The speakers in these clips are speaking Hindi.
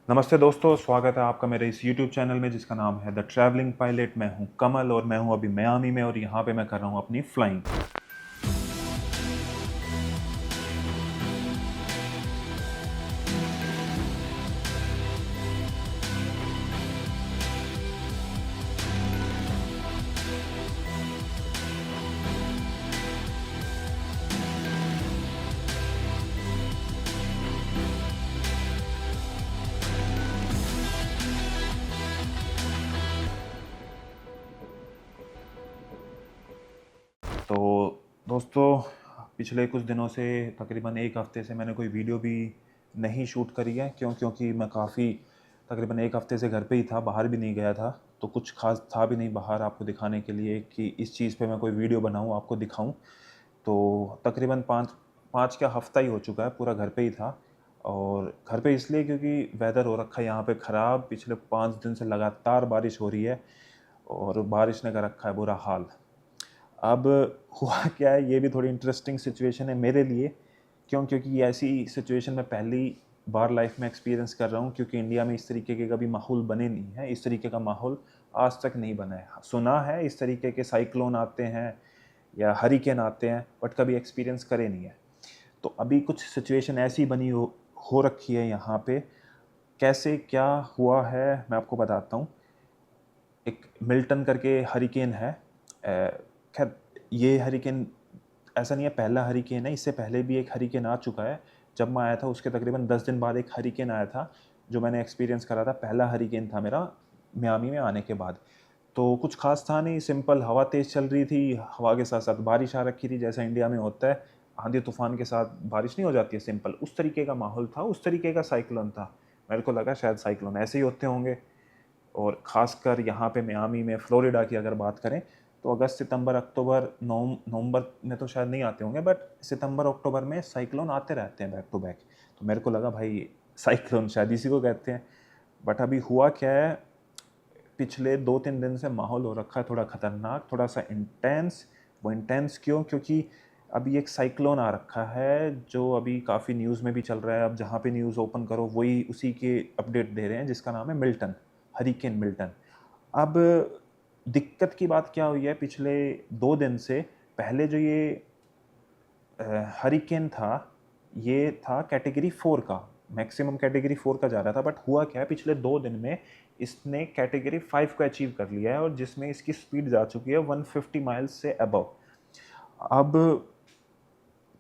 नमस्ते दोस्तों, स्वागत है आपका मेरे इस YouTube चैनल में जिसका नाम है द ट्रैवलिंग पायलट। मैं हूं कमल और मैं हूं अभी मियामी में और यहां पे मैं कर रहा हूं अपनी फ्लाइंग। तो दोस्तों, पिछले कुछ दिनों से तकरीबन एक हफ़्ते से मैंने कोई वीडियो भी नहीं शूट करी है। क्योंकि मैं काफ़ी तकरीबन एक हफ़्ते से घर पे ही था, बाहर भी नहीं गया था। तो कुछ ख़ास था भी नहीं बाहर आपको दिखाने के लिए कि इस चीज़ पे मैं कोई वीडियो बनाऊँ, आपको दिखाऊँ। तो तकरीबन 5 का हफ़्ता ही हो चुका है, पूरा घर पे ही था। और घर पे इसलिए क्योंकि वेदर हो रखा है यहाँ पे ख़राब, पिछले 5 दिन से लगातार बारिश हो रही है और बारिश ने कर रखा है बुरा हाल। अब हुआ क्या है, ये भी थोड़ी इंटरेस्टिंग सिचुएशन है मेरे लिए। क्योंकि ये ऐसी सिचुएशन मैं पहली बार लाइफ में एक्सपीरियंस कर रहा हूँ, क्योंकि इंडिया में इस तरीके के कभी माहौल बने नहीं है। इस तरीके का माहौल आज तक नहीं बना है। सुना है इस तरीके के साइक्लोन आते हैं या हरिकेन आते हैं, बट कभी एक्सपीरियंस करे नहीं है। तो अभी कुछ सिचुएशन ऐसी बनी हो रखी है यहाँ पे। कैसे क्या हुआ है मैं आपको बताता हूँ। एक मिल्टन करके हरिकेन है। खैर, ये हरिकेन ऐसा नहीं है पहला हरिकेन है, इससे पहले भी एक हरिकेन आ चुका है। जब मैं आया था उसके तकरीबन 10 दिन बाद एक हरिकेन आया था, जो मैंने एक्सपीरियंस करा था। पहला हरिकेन था मेरा मियामी में आने के बाद। तो कुछ खास था नहीं, सिंपल हवा तेज़ चल रही थी, हवा के साथ साथ बारिश आ रखी थी, जैसा इंडिया में होता है आंधी तूफान के साथ बारिश नहीं हो जाती है सिंपल, उस तरीके का माहौल था, उस तरीके का साइक्लोन था। मेरे को लगा शायद साइक्लोन ऐसे ही होते होंगे। और ख़ासकर यहाँ पे मियामी में, फ्लोरिडा की अगर बात करें, तो अगस्त सितंबर अक्टूबर नवंबर में तो शायद नहीं आते होंगे, बट सितंबर अक्टूबर में साइक्लोन आते रहते हैं बैक टू बैक। तो मेरे को लगा भाई साइक्लोन शायद इसी को कहते हैं। बट अभी हुआ क्या है, पिछले 2-3 दिन से माहौल हो रखा है थोड़ा ख़तरनाक, थोड़ा सा इंटेंस। वो इंटेंस क्यों? क्योंकि अभी एक साइक्लोन आ रखा है जो अभी काफ़ी न्यूज़ में भी चल रहा है। अब जहाँ पे न्यूज़ ओपन करो वही उसी के अपडेट दे रहे हैं, जिसका नाम है मिल्टन, हरिकेन मिल्टन। अब दिक्कत की बात क्या हुई है, पिछले 2 दिन से पहले जो ये हरिकेन था, ये था कैटेगरी 4 का। मैक्सिमम कैटेगरी 4 का जा रहा था, बट हुआ क्या है, पिछले 2 दिन में इसने कैटेगरी 5 को अचीव कर लिया है, और जिसमें इसकी स्पीड जा चुकी है 150 माइल्स से अबव। अब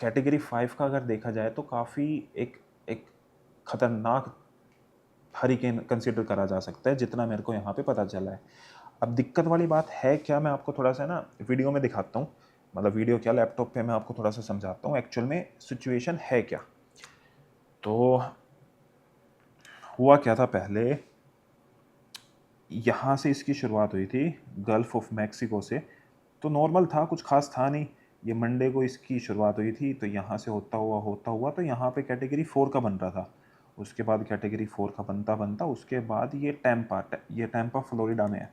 कैटेगरी 5 का अगर देखा जाए तो काफ़ी एक एक खतरनाक हरिकेन कंसिडर करा जा सकता है, जितना मेरे को यहाँ पे पता चला है। अब दिक्कत वाली बात है क्या, मैं आपको थोड़ा सा ना वीडियो में दिखाता हूँ। मतलब वीडियो क्या, लैपटॉप पे मैं आपको थोड़ा सा समझाता हूँ एक्चुअल में सिचुएशन है क्या। तो हुआ क्या था, पहले यहाँ से इसकी शुरुआत हुई थी, गल्फ़ ऑफ मैक्सिको से। तो नॉर्मल था, कुछ खास था नहीं। ये मंडे को इसकी शुरुआत हुई थी, तो यहाँ से होता हुआ तो यहाँ पे कैटेगरी 4 का बन रहा था। उसके बाद कैटेगरी 4 का बनता उसके बाद ये टैम्पा फ्लोरिडा में है।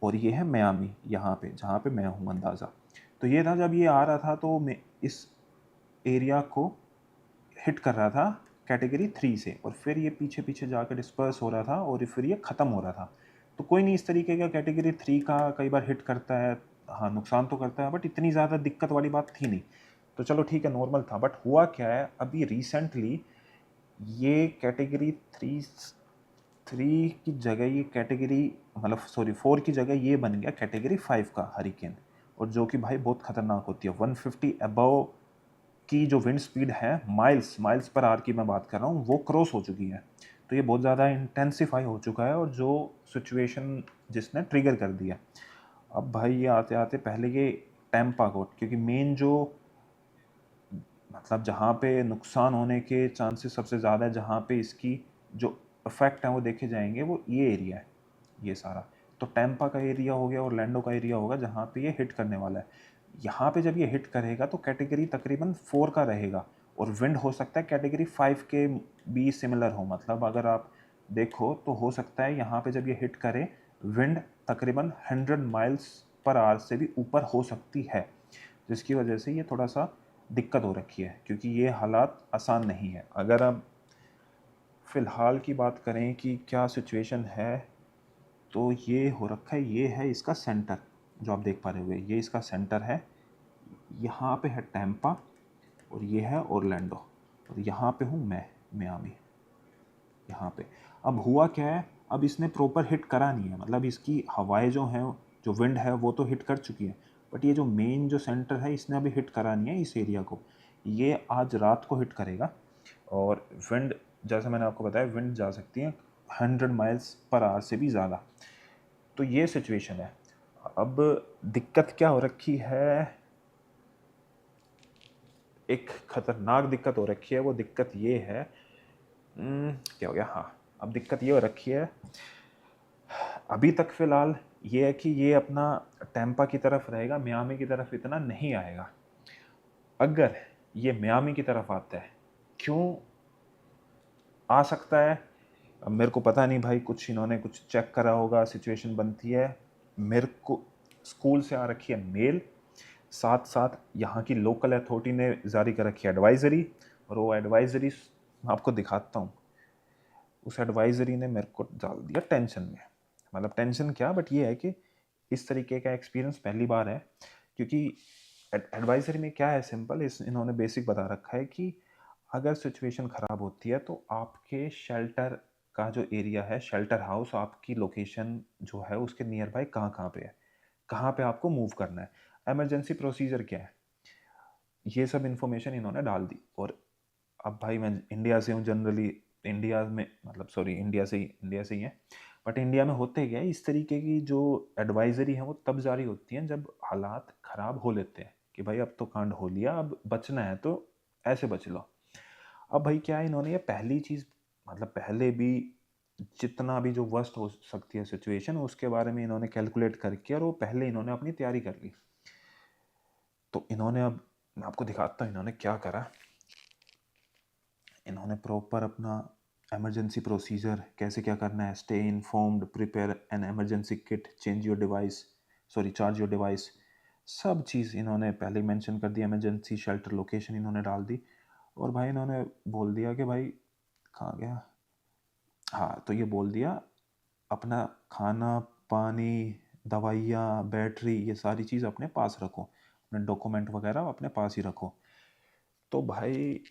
और ये है मियामी, यहाँ पे जहाँ पे मैं हूँ अंदाज़ा। तो ये था, जब ये आ रहा था तो मैं इस एरिया को हिट कर रहा था कैटेगरी 3 से, और फिर ये पीछे पीछे जाकर डिस्पर्स हो रहा था और फिर ये ख़त्म हो रहा था। तो कोई नहीं, इस तरीके का कैटेगरी 3 का कई बार हिट करता है। हाँ, नुकसान तो करता है, बट इतनी ज़्यादा दिक्कत वाली बात थी नहीं। तो चलो ठीक है, नॉर्मल था। बट हुआ क्या है, अभी रिसेंटली ये कैटेगरी थ्री की जगह ये कैटेगरी, मतलब सॉरी 4 की जगह ये बन गया कैटेगरी 5 का हरिकेन। और जो कि भाई बहुत ख़तरनाक होती है। 150 अबव की जो विंड स्पीड है, माइल्स माइल्स पर आवर की मैं बात कर रहा हूँ, वो क्रॉस हो चुकी है। तो ये बहुत ज़्यादा इंटेंसिफाई हो चुका है, और जो सिचुएशन जिसने ट्रिगर कर दिया। अब भाई ये आते आते पहले ये टैम्पा को, क्योंकि मेन जो मतलब जहाँ पे नुकसान होने के चांसेस सबसे ज़्यादा है, जहाँ पे इसकी जो इफ़ेक्ट है वो देखे जाएंगे, वो ये एरिया है, ये सारा। तो टैम्पा का एरिया हो गया, ऑरलैंडो का एरिया होगा, जहाँ पे ये हिट करने वाला है। यहाँ पे जब ये हिट करेगा तो कैटेगरी तकरीबन 4 का रहेगा, और विंड हो सकता है कैटेगरी 5 के भी सिमिलर हो। मतलब अगर आप देखो तो हो सकता है यहाँ पे जब ये हिट करे, विंड तकरीबन 100 माइल्स पर आवर से भी ऊपर हो सकती है, जिसकी वजह से ये थोड़ा सा दिक्कत हो रखी है, क्योंकि ये हालात आसान नहीं है। अगर अब फ़िलहाल की बात करें कि क्या सिचुएशन है, तो ये हो रखा है, ये है इसका सेंटर जो आप देख पा रहे होंगे, ये इसका सेंटर है। यहाँ पे है टैम्पा और ये है ओरलैंडो और यहाँ पे हूँ मैं, मियामी, यहाँ पे। अब हुआ क्या है, अब इसने प्रॉपर हिट करा नहीं है, मतलब इसकी हवाएं जो हैं, जो विंड है वो तो हिट कर चुकी है, बट ये जो मेन जो सेंटर है इसने अभी हिट करा नहीं है इस एरिया को। ये आज रात को हिट करेगा और विंड, जैसे मैंने आपको बताया, विंड जा सकती है 100 माइल्स पर आवर से भी ज़्यादा। तो ये सिचुएशन है। अब दिक्कत क्या हो रखी है, एक खतरनाक दिक्कत हो रखी है। वो दिक्कत ये है, क्या हो गया, हाँ, अब दिक्कत ये हो रखी है, अभी तक फ़िलहाल ये है कि ये अपना टैम्पा की तरफ रहेगा, मियामी की तरफ इतना नहीं आएगा। अगर ये मियामी की तरफ आता है, क्यों आ सकता है, अब मेरे को पता नहीं भाई, कुछ इन्होंने कुछ चेक करा होगा, सिचुएशन बनती है। मेरे को स्कूल से आ रखी है मेल, साथ साथ यहाँ की लोकल अथॉरिटी ने जारी कर रखी है एडवाइज़री, और वो एडवाइज़री मैं आपको दिखाता हूँ। उस एडवाइज़री ने मेरे को डाल दिया टेंशन में, मतलब टेंशन क्या, बट ये है कि इस तरीके का एक्सपीरियंस पहली बार है। क्योंकि एडवाइज़री में क्या है, सिंपल, इन्होंने बेसिक बता रखा है कि अगर सिचुएशन ख़राब होती है तो आपके शेल्टर का जो एरिया है, शेल्टर हाउस, आपकी लोकेशन जो है उसके नियर बाय कहाँ कहाँ पे है, कहाँ पे आपको मूव करना है, इमरजेंसी प्रोसीजर क्या है, ये सब इन्फॉर्मेशन इन्होंने डाल दी। और अब भाई मैं इंडिया से हूँ, जनरली इंडिया में, मतलब सॉरी, इंडिया से ही है, बट इंडिया में होते क्या है, इस तरीके की जो एडवाइजरी है वो तब जारी होती हैं जब हालात ख़राब हो लेते हैं कि भाई अब तो कांड हो लिया, अब बचना है तो ऐसे बच लो। अब भाई क्या है, इन्होंने ये पहली चीज़, मतलब पहले भी जितना भी जो वर्स्ट हो सकती है सिचुएशन, उसके बारे में इन्होंने कैलकुलेट करके और वो पहले इन्होंने अपनी तैयारी कर ली। तो इन्होंने, अब मैं आपको दिखाता हूँ इन्होंने क्या करा। इन्होंने प्रॉपर अपना इमरजेंसी प्रोसीजर कैसे क्या करना है, stay informed, prepare an emergency kit, change your device, sorry charge your device, सब चीज़ इन्होंने पहले ही मेंशन कर दिया। इमरजेंसी शेल्टर लोकेशन इन्होंने डाल दी और भाई इन्होंने बोल दिया कि भाई कहाँ गया, हाँ, तो ये बोल दिया अपना खाना पानी, दवाइयाँ, बैटरी, ये सारी चीज़ अपने पास रखो, अपने डॉक्यूमेंट वगैरह अपने पास ही रखो। तो भाई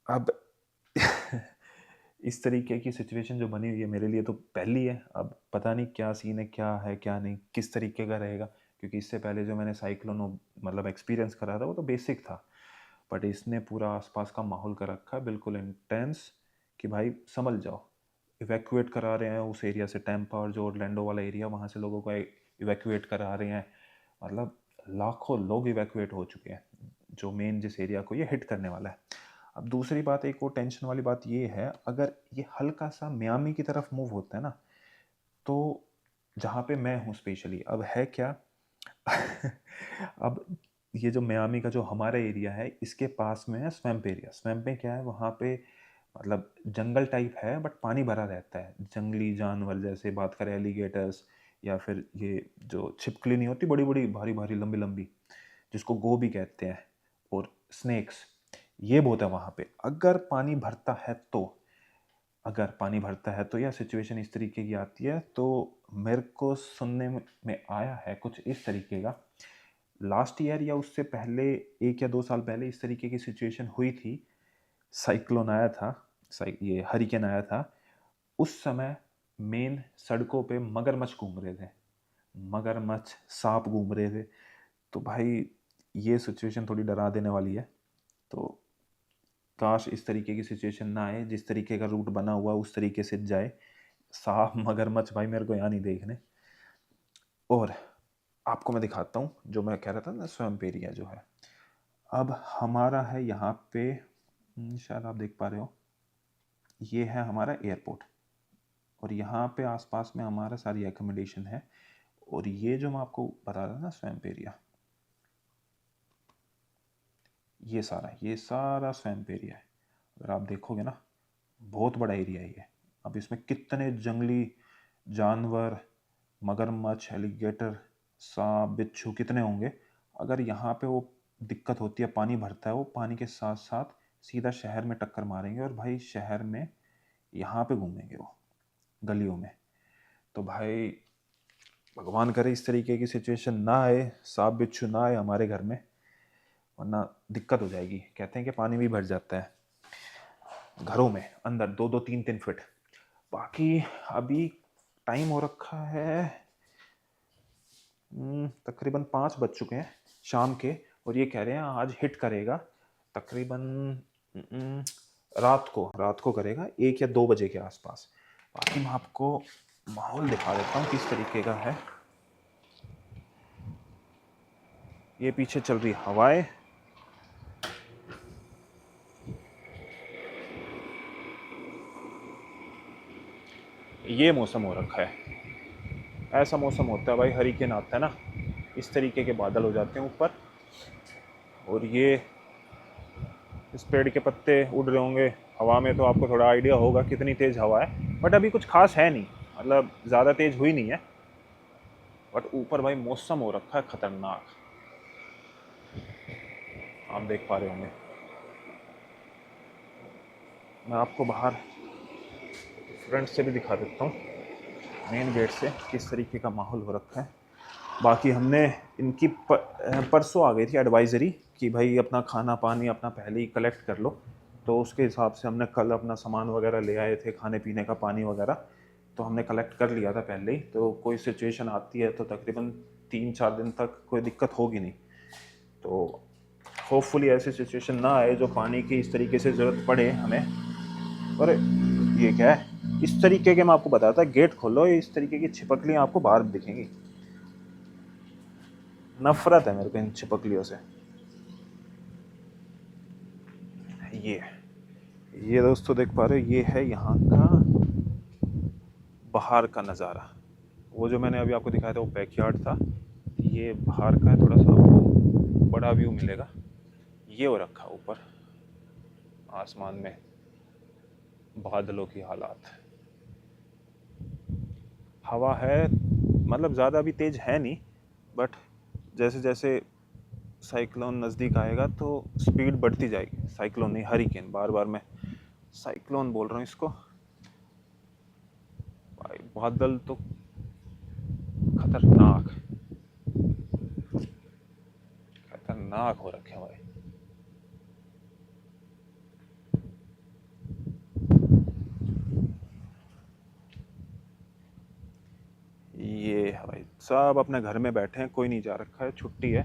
अब इस तरीके की सिचुएशन जो बनी हुई है मेरे लिए तो पहली है। अब पता नहीं क्या सीन है, क्या है क्या नहीं, किस तरीके का रहेगा, क्योंकि इससे पहले जो मैंने साइक्लोन मतलब एक्सपीरियंस करा था वो तो बेसिक था, बट इसने पूरा आसपास का माहौल कर रखा है बिल्कुल इंटेंस, कि भाई समझ जाओ। इवैक्यूएट करा रहे हैं उस एरिया से, टैम्पा और जो ओरलैंडो वाला एरिया, वहाँ से लोगों को इवैक्यूएट करा रहे हैं, मतलब लाखों लोग इवैक्यूएट हो चुके हैं, जो मेन जिस एरिया को ये हिट करने वाला है। अब दूसरी बात, एक और टेंशन वाली बात ये है, अगर ये हल्का सा मियामी की तरफ मूव होता है ना, तो जहाँ पे मैं हूँ स्पेशली, अब है क्या अब ये जो मियामी का जो हमारा एरिया है, इसके पास में है स्वैम्प एरिया। स्वैम्प में क्या है, वहाँ पे मतलब जंगल टाइप है, बट पानी भरा रहता है, जंगली जानवर, जैसे बात करें एलिगेटर्स, या फिर ये जो छिपकली नहीं होती, बड़ी बड़ी भारी भारी लंबी लंबी, जिसको गो भी कहते हैं, और स्नेक्स, ये बहुत है वहाँ पे। अगर पानी भरता है तो, अगर पानी भरता है तो यह सिचुएशन इस तरीके की आती है। तो मेरे को सुनने में आया है कुछ इस तरीके का, लास्ट ईयर या उससे पहले 1 या 2 साल पहले इस तरीके की सिचुएशन हुई थी। साइक्लोन आया था, ये हरिकेन आया था। उस समय मेन सड़कों पे मगरमच्छ घूम रहे थे, मगरमच्छ, सांप घूम रहे थे। तो भाई ये सिचुएशन थोड़ी डरा देने वाली है। तो काश इस तरीके की सिचुएशन ना आए, जिस तरीके का रूट बना हुआ उस तरीके से जाए। सांप मगरमच्छ भाई मेरे को यहाँ नहीं देखने। और आपको मैं दिखाता हूँ, जो मैं कह रहा था ना, स्वैम्प एरिया जो है, अब हमारा है यहाँ पे, शायद आप देख पा रहे हो, ये है हमारा एयरपोर्ट, और यहाँ पे आसपास में हमारा सारी एकोमोडेशन है। और ये जो मैं आपको बता रहा था ना स्वैम्प एरिया, ये सारा स्वैम्प एरिया है। अगर आप देखोगे ना, बहुत बड़ा एरिया है ये। अब इसमें कितने जंगली जानवर, मगरमच्छ, एलिगेटर, सांप, बिच्छू कितने होंगे। अगर यहाँ पे वो दिक्कत होती है, पानी भरता है, वो पानी के साथ साथ सीधा शहर में टक्कर मारेंगे, और भाई शहर में यहाँ पे घूमेंगे वो गलियों में। तो भाई भगवान करे इस तरीके की सिचुएशन ना आए, सांप बिच्छू ना आए हमारे घर में, वरना दिक्कत हो जाएगी। कहते हैं कि पानी भी भर जाता है घरों में अंदर 2-2 3-3 फीट। बाकी अभी टाइम हो रखा है तकरीबन 5 बज चुके हैं शाम के, और ये कह रहे हैं आज हिट करेगा तकरीबन रात को करेगा 1 या 2 बजे के आसपास। बाकी मैं आपको माहौल दिखा देता हूँ किस तरीके का है। ये पीछे चल रही हवाएं, ये मौसम हो रखा है। ऐसा मौसम होता है भाई, हरिकेन आता है ना, इस तरीके के बादल हो जाते हैं ऊपर, और ये इस पेड़ के पत्ते उड़ रहे होंगे हवा में, तो आपको थोड़ा आइडिया होगा कितनी तेज़ हवा है। बट अभी कुछ खास है नहीं, मतलब ज़्यादा तेज़ हुई नहीं है, बट ऊपर भाई मौसम हो रखा है खतरनाक, आप देख पा रहे होंगे। मैं आपको बाहर फ्रंट से भी दिखा देता हूँ, मेन गेट से किस तरीके का माहौल हो रखा है। बाकी हमने इनकी परसों आ गई थी एडवाइज़री कि भाई अपना खाना पानी अपना पहले ही कलेक्ट कर लो, तो उसके हिसाब से हमने कल अपना सामान वगैरह ले आए थे, खाने पीने का पानी वगैरह, तो हमने कलेक्ट कर लिया था पहले ही। तो कोई सिचुएशन आती है तो तकरीबन 3-4 दिन तक कोई दिक्कत होगी नहीं। तो होपफुली ऐसी सिचुएशन ना आए जो पानी की इस तरीके से ज़रूरत पड़े हमें। और ये क्या है, इस तरीके के मैं आपको बताता, गेट खोलो इस तरीके की छिपकलियाँ आपको बाहर दिखेंगी। नफरत है मेरे को इन छिपकलियों से। ये दोस्तों देख पा रहे हो, ये है यहाँ का बाहर का नज़ारा। वो जो मैंने अभी आपको दिखाया था वो बैकयार्ड था, ये बाहर का है, थोड़ा सा आपको बड़ा व्यू मिलेगा। ये हो रखा ऊपर आसमान में बादलों की हालात, हवा है, मतलब ज़्यादा अभी तेज़ है नहीं, बट जैसे जैसे साइक्लोन नज़दीक आएगा तो स्पीड बढ़ती जाएगी। साइक्लोन नहीं, हरिकेन, बार बार मैं साइक्लोन बोल रहा हूँ इसको। भाई बादल तो खतरनाक खतरनाक हो रखे हैं भाई। ये है भाई, सब अपने घर में बैठे हैं, कोई नहीं जा रखा है, छुट्टी है।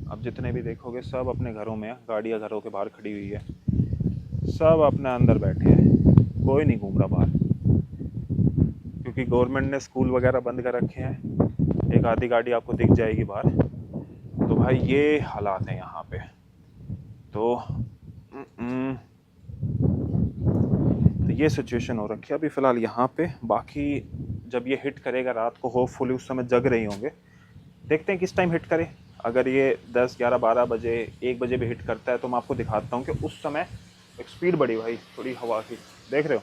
अब जितने भी देखोगे सब अपने घरों में है, गाड़ियाँ घरों के बाहर खड़ी हुई है, सब अपने अंदर बैठे हैं, कोई नहीं घूम रहा बाहर, क्योंकि गवर्नमेंट ने स्कूल वगैरह बंद कर रखे हैं। एक आधी गाड़ी आपको दिख जाएगी बाहर। तो भाई ये हालात हैं यहाँ पे। तो ये सिचुएशन हो रखी है अभी फ़िलहाल यहाँ पे। बाकी जब ये हिट करेगा रात को, होपफुली उस समय जग रही होंगे, देखते हैं किस टाइम हिट करे। अगर ये 10, 11, 12 बजे 1 बजे भी हिट करता है तो मैं आपको दिखाता हूँ कि उस समय एक स्पीड बढ़ी भाई थोड़ी हवा की, देख रहे हो,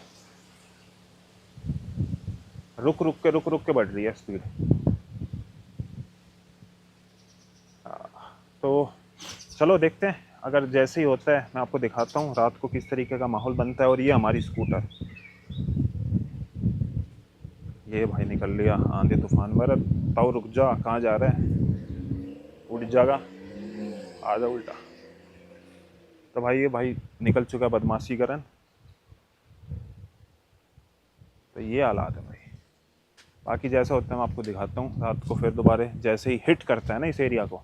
रुक रुक के बढ़ रही है स्पीड। तो चलो देखते हैं, अगर जैसे ही होता है मैं आपको दिखाता हूँ रात को किस तरीके का माहौल बनता है। और ये हमारी स्कूटर, ये भाई निकल लिया आंधी तूफान। मेरा ताऊ रुक जा, कहाँ जा रहा है, उड़ जाएगा, आ जा उल्टा। तो भाई ये भाई निकल चुका बदमाशी करन। तो ये हालात है भाई। बाकी जैसा होता है मैं आपको दिखाता हूँ रात को, फिर दोबारा जैसे ही हिट करता है ना इस एरिया को,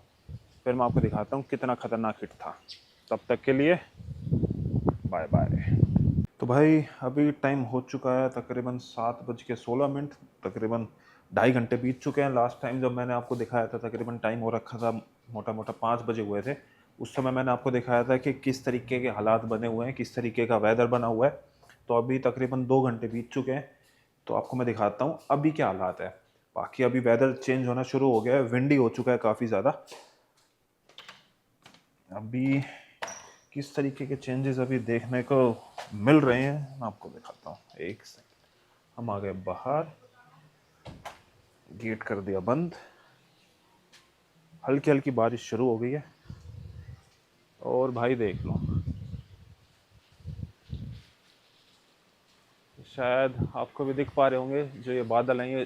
फिर मैं आपको दिखाता हूँ कितना ख़तरनाक हिट था। तब तक के लिए बाय बाय। तो भाई अभी टाइम हो चुका है तकरीबन 7:16। तकरीबन 2.5 घंटे बीत चुके हैं। लास्ट टाइम जब मैंने आपको दिखाया था तकरीबन टाइम हो रखा था मोटा मोटा 5 बजे हुए थे। उस समय मैंने आपको दिखाया था कि किस तरीके के हालात बने हुए हैं, किस तरीके का वेदर बना हुआ है। तो अभी तकरीबन 2 घंटे बीत चुके हैं, तो आपको मैं दिखाता हूँ अभी क्या हालात है। बाकी अभी वेदर चेंज होना शुरू हो गया है, विंडी हो चुका है काफ़ी ज़्यादा। अभी किस तरीके के चेंजेस अभी देखने को मिल रहे हैं मैं आपको दिखाता हूँ। एक सेकंड, हम आ गए बाहर, गेट कर दिया बंद, हल्की हल्की बारिश शुरू हो गई है। और भाई देख लो, शायद आपको भी दिख पा रहे होंगे, जो ये बादल हैं ये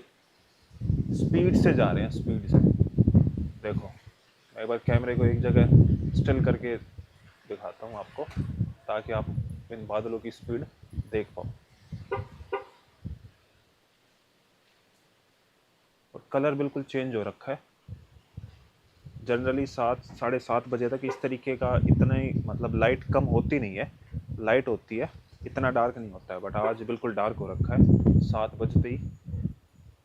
स्पीड से जा रहे हैं, स्पीड से। देखो मैं एक बार कैमरे को एक जगह स्टिल करके दिखाता हूँ आपको, ताकि आप इन बादलों की स्पीड देख पाओ। और कलर बिल्कुल चेंज हो रखा है। जनरली 7 साढ़े 7 बजे तक इस तरीके का इतना ही, मतलब लाइट कम होती नहीं है, लाइट होती है, इतना डार्क नहीं होता है। बट आज बिल्कुल डार्क हो रखा है 7 बजते ही।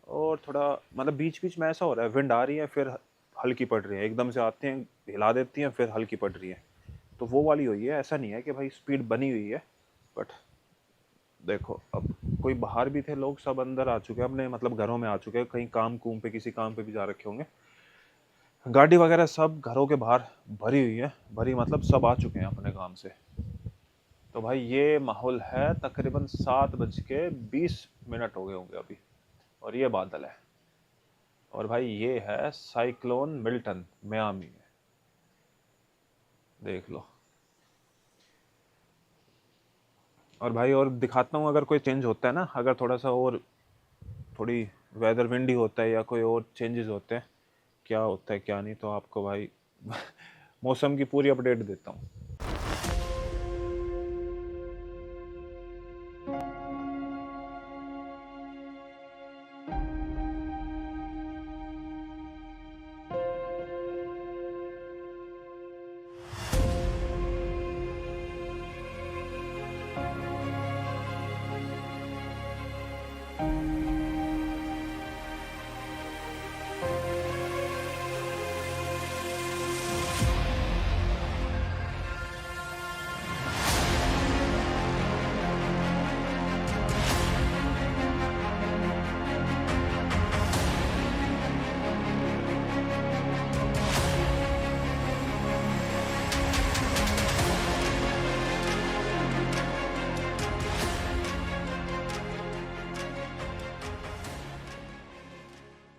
और थोड़ा मतलब बीच बीच में ऐसा हो रहा है, विंड आ रही है फिर हल्की पड़ रही है, एकदम से आते हैं हिला देती हैं फिर हल्की पड़ रही है, तो वो वाली हुई है। ऐसा नहीं है कि भाई स्पीड बनी हुई है। बट देखो अब कोई बाहर भी थे लोग, सब अंदर आ चुके हैं अपने, मतलब घरों में आ चुके हैं, कहीं काम कुम पे किसी काम पे भी जा रखे होंगे। गाड़ी वगैरह सब घरों के बाहर भरी हुई है, भरी मतलब सब आ चुके हैं अपने काम से। तो भाई ये माहौल है, तकरीबन 7:20 हो गए होंगे अभी, और ये बादल है। और भाई ये है साइक्लोन मिल्टन मियामी में, देख लो। और भाई और दिखाता हूँ, अगर कोई चेंज होता है ना, अगर थोड़ा सा और थोड़ी वेदर विंडी होता है या कोई और चेंजेस होते हैं, क्या होता है क्या नहीं, तो आपको भाई मौसम की पूरी अपडेट देता हूँ।